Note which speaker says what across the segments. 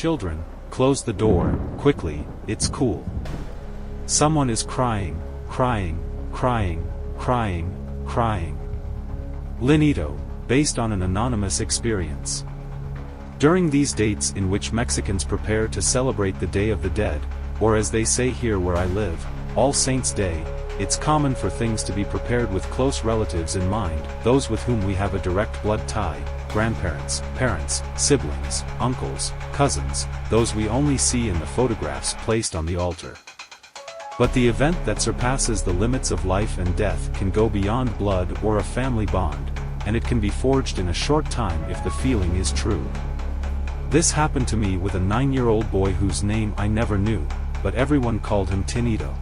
Speaker 1: Children, close the door, quickly, it's cool. Someone is crying, crying, crying, crying, crying. Linito, based on an anonymous experience. During these dates in which Mexicans prepare to celebrate the Day of the Dead, or as they say here where I live, All Saints' Day, it's common for things to be prepared with close relatives in mind, those with whom we have a direct blood tie, grandparents, parents, siblings, uncles, cousins, those we only see in the photographs placed on the altar. But the event that surpasses the limits of life and death can go beyond blood or a family bond, and it can be forged in a short time if the feeling is true. This happened to me with a 9-year-old boy whose name I never knew, but everyone called him Tinito.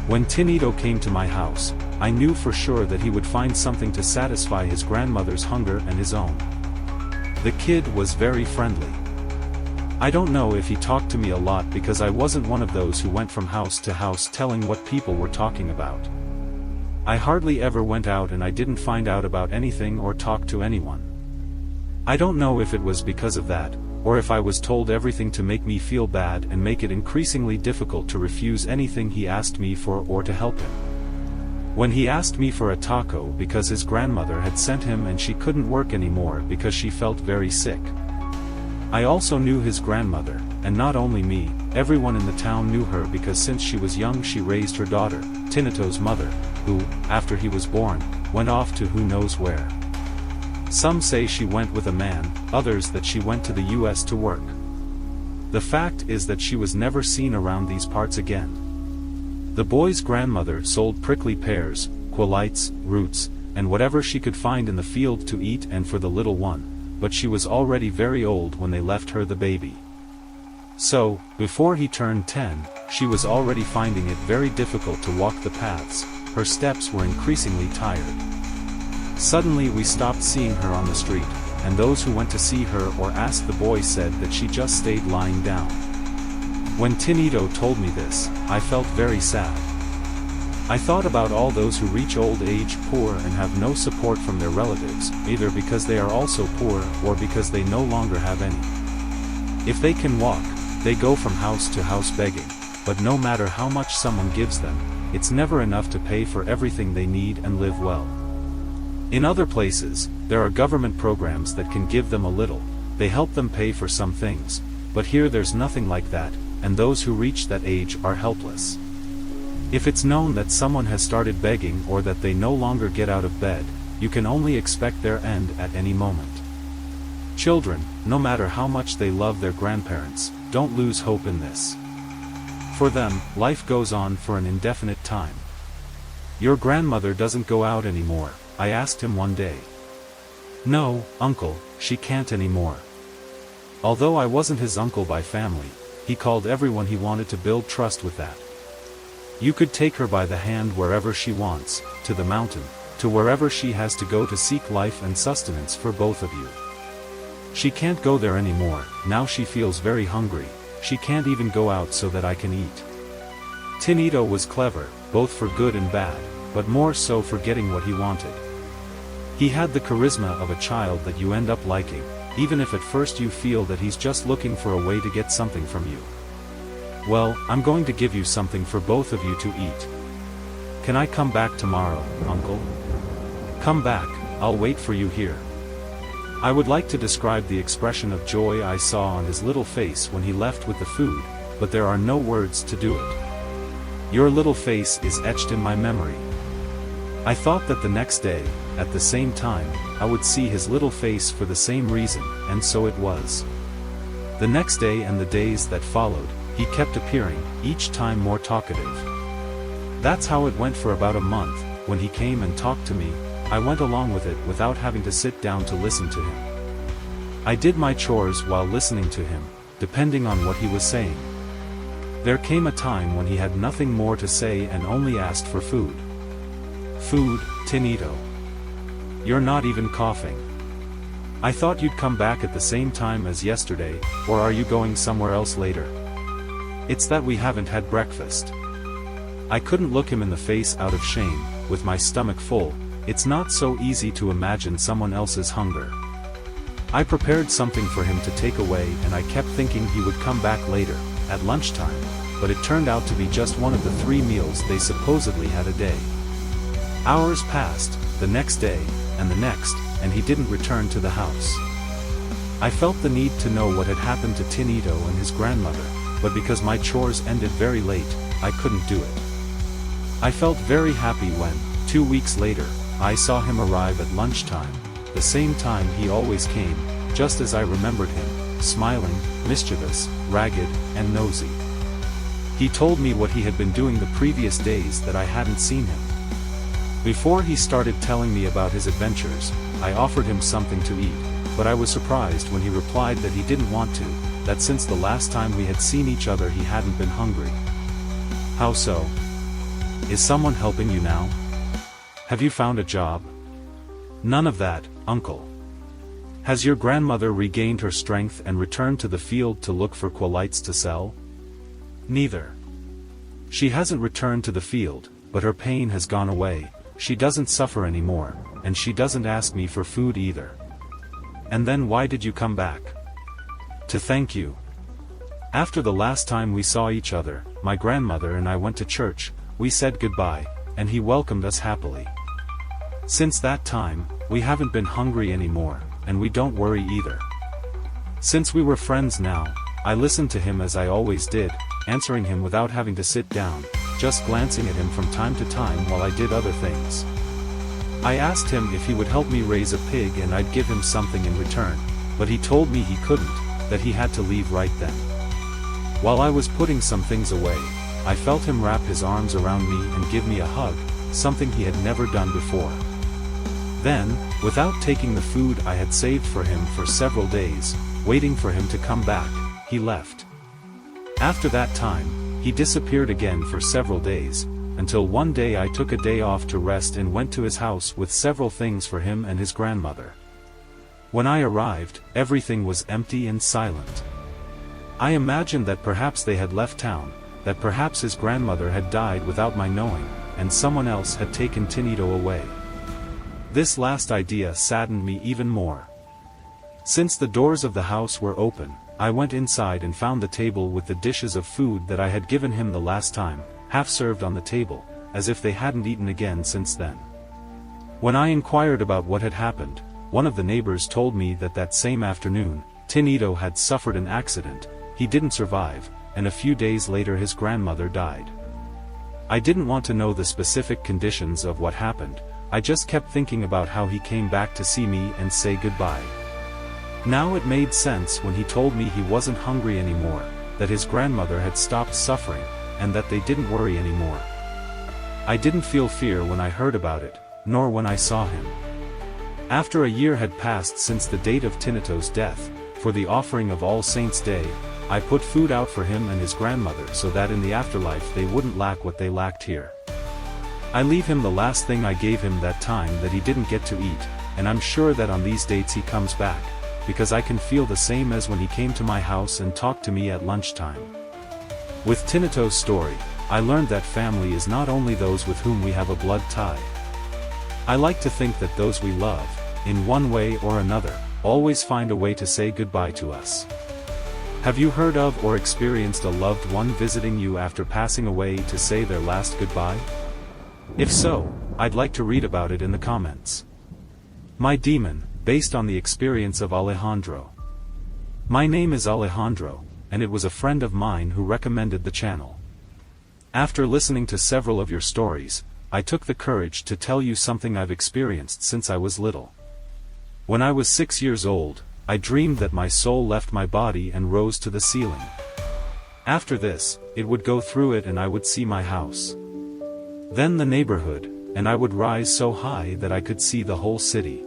Speaker 1: When Tinito came to my house, I knew for sure that he would find something to satisfy his grandmother's hunger and his own. The kid was very friendly. I don't know if he talked to me a lot because I wasn't one of those who went from house to house telling what people were talking about. I hardly ever went out and I didn't find out about anything or talk to anyone. I don't know if it was because of that, or if I was told everything to make me feel bad and make it increasingly difficult to refuse anything he asked me for or to help him. When he asked me for a taco because his grandmother had sent him and she couldn't work anymore because she felt very sick. I also knew his grandmother, and not only me, everyone in the town knew her because since she was young she raised her daughter, Tinito's mother, who, after he was born, went off to who knows where. Some say she went with a man, others that she went to the US to work. The fact is that she was never seen around these parts again. The boy's grandmother sold prickly pears, quolites, roots, and whatever she could find in the field to eat and for the little one, but she was already very old when they left her the baby. So, before he turned 10, she was already finding it very difficult to walk the paths, her steps were increasingly tired. Suddenly we stopped seeing her on the street, and those who went to see her or asked the boy said that she just stayed lying down. When Tinito told me this, I felt very sad. I thought about all those who reach old age poor and have no support from their relatives, either because they are also poor or because they no longer have any. If they can walk, they go from house to house begging, but no matter how much someone gives them, it's never enough to pay for everything they need and live well. In other places, there are government programs that can give them a little, they help them pay for some things, but here there's nothing like that, and those who reach that age are helpless. If it's known that someone has started begging or that they no longer get out of bed, you can only expect their end at any moment. Children, no matter how much they love their grandparents, don't lose hope in this. For them, life goes on for an indefinite time. Your grandmother doesn't go out anymore, I asked him one day. No, uncle, she can't anymore. Although I wasn't his uncle by family, he called everyone he wanted to build trust with that. You could take her by the hand wherever she wants, to the mountain, to wherever she has to go to seek life and sustenance for both of you. She can't go there anymore, now she feels very hungry, she can't even go out so that I can eat. Tinito was clever, both for good and bad, but more so for getting what he wanted. He had the charisma of a child that you end up liking, even if at first you feel that he's just looking for a way to get something from you. Well, I'm going to give you something for both of you to eat. Can I come back tomorrow, uncle? Come back, I'll wait for you here. I would like to describe the expression of joy I saw on his little face when he left with the food, but there are no words to do it. Your little face is etched in my memory. I thought that the next day, at the same time, I would see his little face for the same reason, and so it was. The next day and the days that followed, he kept appearing, each time more talkative. That's how it went for about a month. When he came and talked to me, I went along with it without having to sit down to listen to him. I did my chores while listening to him, depending on what he was saying. There came a time when he had nothing more to say and only asked for food. Food, Tinito. You're not even coughing. I thought you'd come back at the same time as yesterday, or are you going somewhere else later? It's that we haven't had breakfast. I couldn't look him in the face out of shame, with my stomach full. It's not so easy to imagine someone else's hunger. I prepared something for him to take away and I kept thinking he would come back later, at lunchtime, but it turned out to be just one of the 3 meals they supposedly had a day. Hours passed, the next day, and the next, and he didn't return to the house. I felt the need to know what had happened to Tinito and his grandmother, but because my chores ended very late, I couldn't do it. I felt very happy when, 2 weeks later, I saw him arrive at lunchtime, the same time he always came, just as I remembered him, smiling, mischievous, ragged, and nosy. He told me what he had been doing the previous days that I hadn't seen him. Before he started telling me about his adventures, I offered him something to eat, but I was surprised when he replied that he didn't want to, that since the last time we had seen each other he hadn't been hungry. How so? Is someone helping you now? Have you found a job? None of that, uncle. Has your grandmother regained her strength and returned to the field to look for qualites to sell? Neither. She hasn't returned to the field, but her pain has gone away, she doesn't suffer anymore, and she doesn't ask me for food either. And then why did you come back? To thank you. After the last time we saw each other, my grandmother and I went to church, we said goodbye, and he welcomed us happily. Since that time, we haven't been hungry anymore, and we don't worry either. Since we were friends now, I listened to him as I always did, answering him without having to sit down, just glancing at him from time to time while I did other things. I asked him if he would help me raise a pig and I'd give him something in return, but he told me he couldn't, that he had to leave right then. While I was putting some things away, I felt him wrap his arms around me and give me a hug, something he had never done before. Then, without taking the food I had saved for him for several days, waiting for him to come back, he left. After that time, he disappeared again for several days, until one day I took a day off to rest and went to his house with several things for him and his grandmother. When I arrived, everything was empty and silent. I imagined that perhaps they had left town, that perhaps his grandmother had died without my knowing, and someone else had taken Tinito away. This last idea saddened me even more. Since the doors of the house were open, I went inside and found the table with the dishes of food that I had given him the last time, half served on the table, as if they hadn't eaten again since then. When I inquired about what had happened, one of the neighbors told me that that same afternoon, Tinito had suffered an accident, he didn't survive, and a few days later his grandmother died. I didn't want to know the specific conditions of what happened, I just kept thinking about how he came back to see me and say goodbye. Now it made sense when he told me he wasn't hungry anymore, that his grandmother had stopped suffering, and that they didn't worry anymore. I didn't feel fear when I heard about it, nor when I saw him. After a year had passed since the date of Tinito's death, for the offering of All Saints' Day, I put food out for him and his grandmother so that in the afterlife they wouldn't lack what they lacked here. I leave him the last thing I gave him that time that he didn't get to eat, and I'm sure that on these dates he comes back, because I can feel the same as when he came to my house and talked to me at lunchtime. With Tinito's story, I learned that family is not only those with whom we have a blood tie. I like to think that those we love, in one way or another, always find a way to say goodbye to us. Have you heard of or experienced a loved one visiting you after passing away to say their last goodbye? If so, I'd like to read about it in the comments. My Demon, based on the experience of Alejandro. My name is Alejandro, and it was a friend of mine who recommended the channel. After listening to several of your stories, I took the courage to tell you something I've experienced since I was little. When I was 6 years old, I dreamed that my soul left my body and rose to the ceiling. After this, it would go through it and I would see my house. Then the neighborhood, and I would rise so high that I could see the whole city.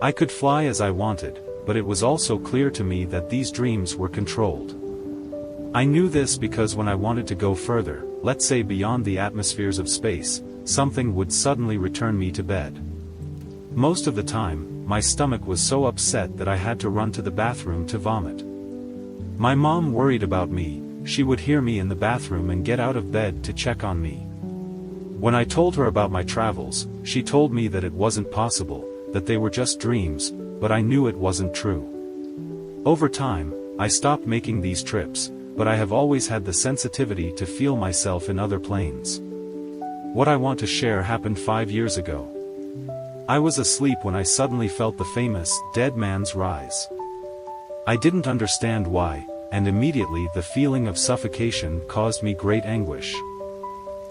Speaker 1: I could fly as I wanted, but it was also clear to me that these dreams were controlled. I knew this because when I wanted to go further, let's say beyond the atmospheres of space, something would suddenly return me to bed. Most of the time, my stomach was so upset that I had to run to the bathroom to vomit. My mom worried about me, she would hear me in the bathroom and get out of bed to check on me. When I told her about my travels, she told me that it wasn't possible, that they were just dreams, but I knew it wasn't true. Over time, I stopped making these trips, but I have always had the sensitivity to feel myself in other planes. What I want to share happened 5 years ago. I was asleep when I suddenly felt the famous dead man's rise. I didn't understand why, and immediately the feeling of suffocation caused me great anguish.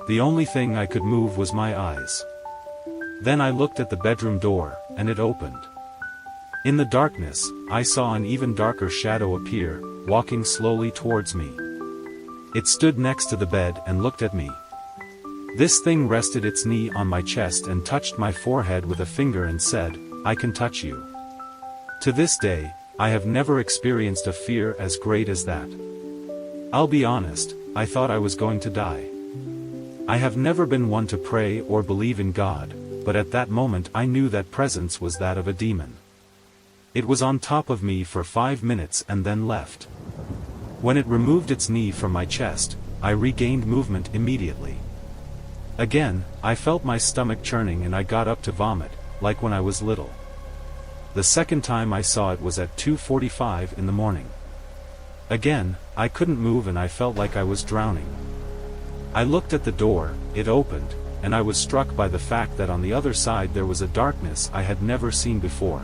Speaker 1: The only thing I could move was my eyes. Then I looked at the bedroom door, and it opened. In the darkness, I saw an even darker shadow appear, walking slowly towards me. It stood next to the bed and looked at me. This thing rested its knee on my chest and touched my forehead with a finger and said, "I can touch you." To this day, I have never experienced a fear as great as that. I'll be honest, I thought I was going to die. I have never been one to pray or believe in God, but at that moment I knew that presence was that of a demon. It was on top of me for 5 minutes and then left. When it removed its knee from my chest, I regained movement immediately. Again, I felt my stomach churning and I got up to vomit, like when I was little. The second time I saw it was at 2:45 in the morning. Again, I couldn't move and I felt like I was drowning. I looked at the door, it opened, and I was struck by the fact that on the other side there was a darkness I had never seen before.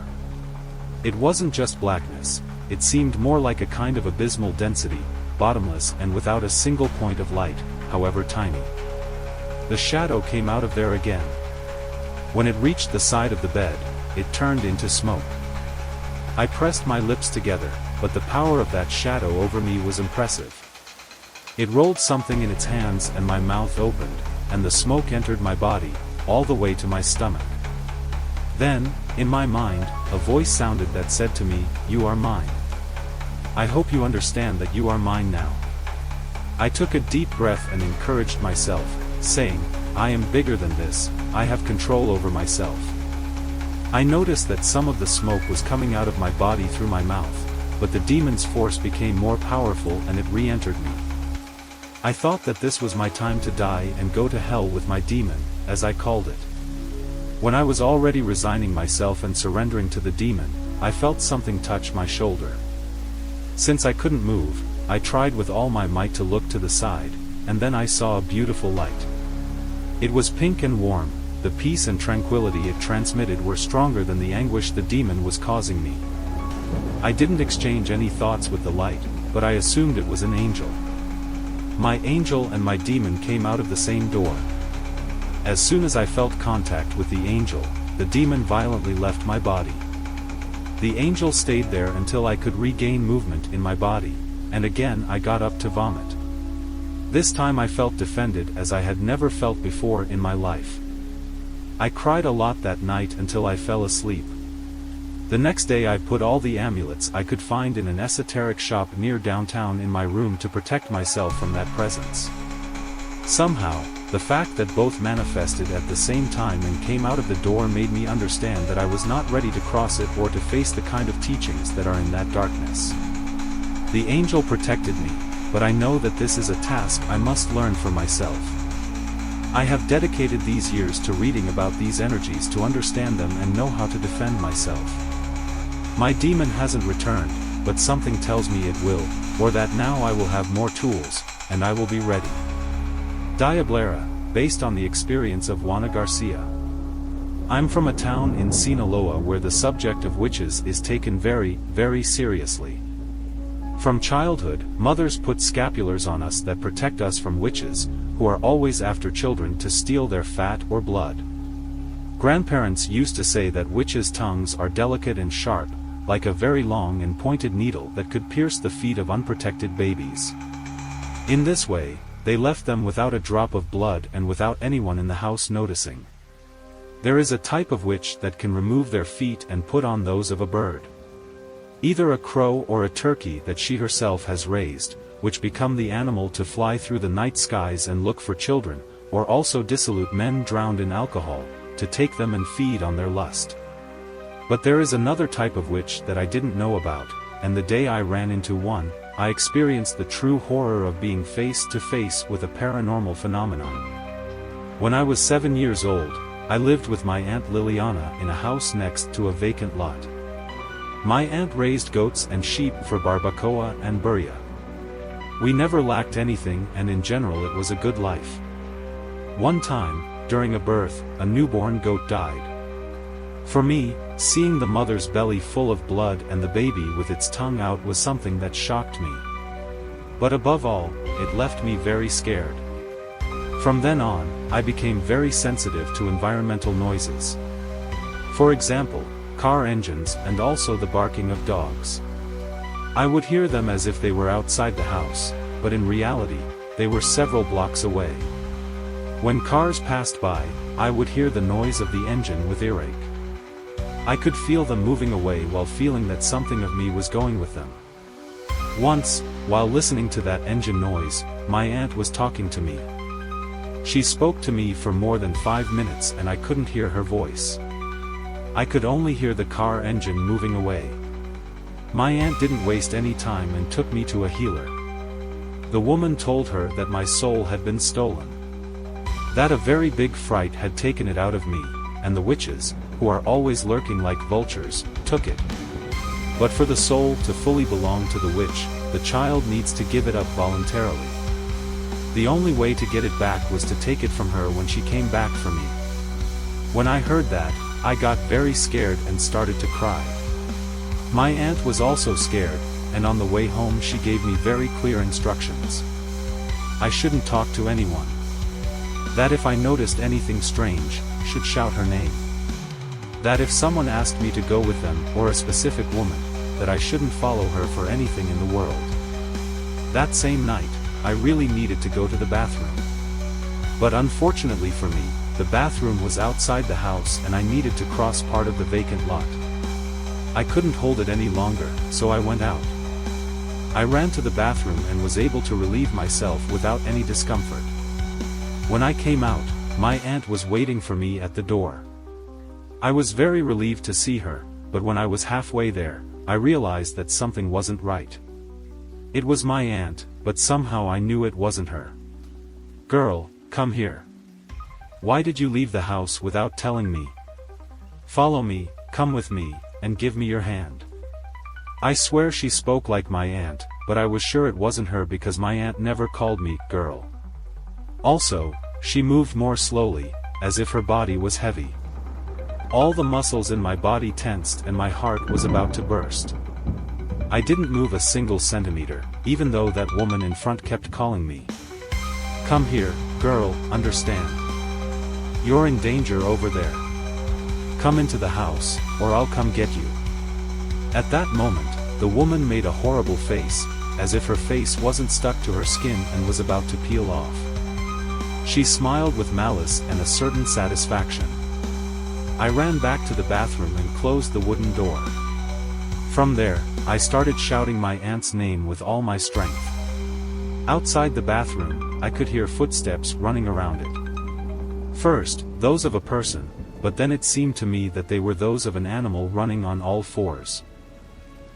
Speaker 1: It wasn't just blackness, it seemed more like a kind of abysmal density, bottomless and without a single point of light, however tiny. The shadow came out of there again. When it reached the side of the bed, it turned into smoke. I pressed my lips together, but the power of that shadow over me was impressive. It rolled something in its hands and my mouth opened, and the smoke entered my body, all the way to my stomach. Then, in my mind, a voice sounded that said to me, "You are mine. I hope you understand that you are mine now." I took a deep breath and encouraged myself, saying, "I am bigger than this, I have control over myself." I noticed that some of the smoke was coming out of my body through my mouth, but the demon's force became more powerful and it re-entered me. I thought that this was my time to die and go to hell with my demon, as I called it. When I was already resigning myself and surrendering to the demon, I felt something touch my shoulder. Since I couldn't move, I tried with all my might to look to the side, and then I saw a beautiful light. It was pink and warm. The peace and tranquility it transmitted were stronger than the anguish the demon was causing me. I didn't exchange any thoughts with the light, but I assumed it was an angel. My angel and my demon came out of the same door. As soon as I felt contact with the angel, the demon violently left my body. The angel stayed there until I could regain movement in my body, and again I got up to vomit. This time I felt defended as I had never felt before in my life. I cried a lot that night until I fell asleep. The next day I put all the amulets I could find in an esoteric shop near downtown in my room to protect myself from that presence. Somehow, the fact that both manifested at the same time and came out of the door made me understand that I was not ready to cross it or to face the kind of teachings that are in that darkness. The angel protected me, but I know that this is a task I must learn for myself. I have dedicated these years to reading about these energies to understand them and know how to defend myself. My demon hasn't returned, but something tells me it will, or that now I will have more tools, and I will be ready. Diablera, based on the experience of Juana Garcia. I'm from a town in Sinaloa where the subject of witches is taken very, very seriously. From childhood, mothers put scapulars on us that protect us from witches, who are always after children to steal their fat or blood. Grandparents used to say that witches' tongues are delicate and sharp, like a very long and pointed needle that could pierce the feet of unprotected babies. In this way, they left them without a drop of blood and without anyone in the house noticing. There is a type of witch that can remove their feet and put on those of a bird. Either a crow or a turkey that she herself has raised, which become the animal to fly through the night skies and look for children, or also dissolute men drowned in alcohol, to take them and feed on their lust. But there is another type of witch that I didn't know about, and the day I ran into one, I experienced the true horror of being face to face with a paranormal phenomenon. When I was 7 years old, I lived with my Aunt Liliana in a house next to a vacant lot. My aunt raised goats and sheep for barbacoa and birria. We never lacked anything, and in general it was a good life. One time, during a birth, a newborn goat died. For me, seeing the mother's belly full of blood and the baby with its tongue out was something that shocked me. But above all, it left me very scared. From then on, I became very sensitive to environmental noises. For example, car engines and also the barking of dogs. I would hear them as if they were outside the house, but in reality, they were several blocks away. When cars passed by, I would hear the noise of the engine with earache. I could feel them moving away while feeling that something of me was going with them. Once, while listening to that engine noise, my aunt was talking to me. She spoke to me for more than 5 minutes and I couldn't hear her voice. I could only hear the car engine moving away. My aunt didn't waste any time and took me to a healer. The woman told her that my soul had been stolen. That a very big fright had taken it out of me, and the witches, who are always lurking like vultures, took it. But for the soul to fully belong to the witch, the child needs to give it up voluntarily. The only way to get it back was to take it from her when she came back for me. When I heard that, I got very scared and started to cry. My aunt was also scared, and on the way home she gave me very clear instructions. I shouldn't talk to anyone. That if I noticed anything strange, should shout her name. That if someone asked me to go with them, or a specific woman, that I shouldn't follow her for anything in the world. That same night, I really needed to go to the bathroom. But unfortunately for me, the bathroom was outside the house and I needed to cross part of the vacant lot. I couldn't hold it any longer, so I went out. I ran to the bathroom and was able to relieve myself without any discomfort. When I came out, my aunt was waiting for me at the door. I was very relieved to see her, but when I was halfway there, I realized that something wasn't right. It was my aunt, but somehow I knew it wasn't her. "Girl, come here. Why did you leave the house without telling me? Follow me, come with me, and give me your hand." I swear she spoke like my aunt, but I was sure it wasn't her because my aunt never called me girl. Also, she moved more slowly, as if her body was heavy. All the muscles in my body tensed and my heart was about to burst. I didn't move a single centimeter, even though that woman in front kept calling me. "Come here, girl, understand. You're in danger over there. Come into the house, or I'll come get you." At that moment, the woman made a horrible face, as if her face wasn't stuck to her skin and was about to peel off. She smiled with malice and a certain satisfaction. I ran back to the bathroom and closed the wooden door. From there, I started shouting my aunt's name with all my strength. Outside the bathroom, I could hear footsteps running around it. First, those of a person, but then it seemed to me that they were those of an animal running on all fours.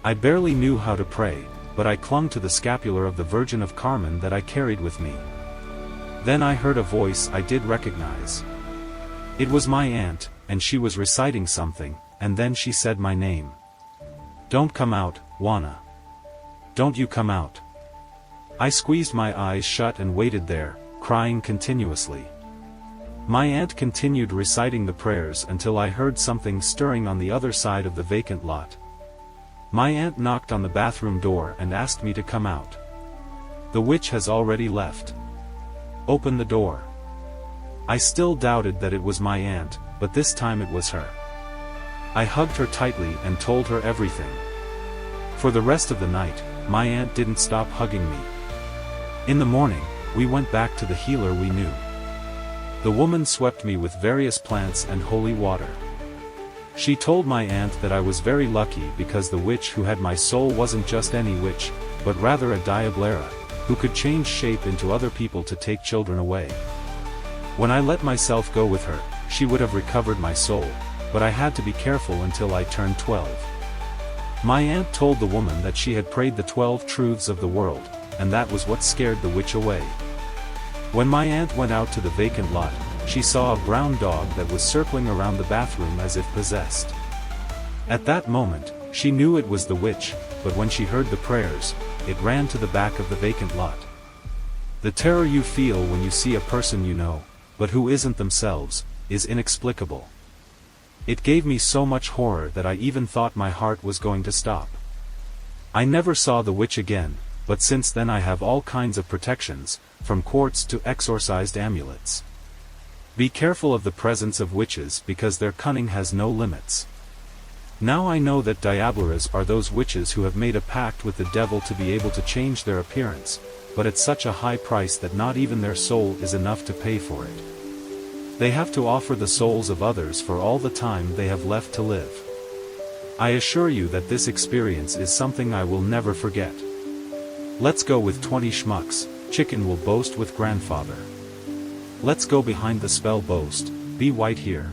Speaker 1: I barely knew how to pray, but I clung to the scapular of the Virgin of Carmen that I carried with me. Then I heard a voice I did recognize. It was my aunt, and she was reciting something, and then she said my name. "Don't come out, Juana. Don't you come out." I squeezed my eyes shut and waited there, crying continuously. My aunt continued reciting the prayers until I heard something stirring on the other side of the vacant lot. My aunt knocked on the bathroom door and asked me to come out. "The witch has already left. Open the door." I still doubted that it was my aunt, but this time it was her. I hugged her tightly and told her everything. For the rest of the night, my aunt didn't stop hugging me. In the morning, we went back to the healer we knew. The woman swept me with various plants and holy water. She told my aunt that I was very lucky because the witch who had my soul wasn't just any witch, but rather a Diablera, who could change shape into other people to take children away. When I let myself go with her, she would have recovered my soul, but I had to be careful until I turned 12. My aunt told the woman that she had prayed the 12 truths of the world, and that was what scared the witch away. When my aunt went out to the vacant lot, she saw a brown dog that was circling around the bathroom as if possessed. At that moment, She knew it was the witch, but when she heard the prayers, it ran to the back of the vacant lot. The terror you feel when you see a person you know, but who isn't themselves, is inexplicable. It gave me so much horror that I even thought my heart was going to stop. I never saw the witch again, but since then I have all kinds of protections, from quartz to exorcised amulets. Be careful of the presence of witches because their cunning has no limits. Now I know that Diableras are those witches who have made a pact with the devil to be able to change their appearance, but at such a high price that not even their soul is enough to pay for it. They have to offer the souls of others for all the time they have left to live. I assure you that this experience is something I will never forget. Let's go with 20 schmucks, chicken will boast with grandfather. Let's go behind the spell boast, be white here.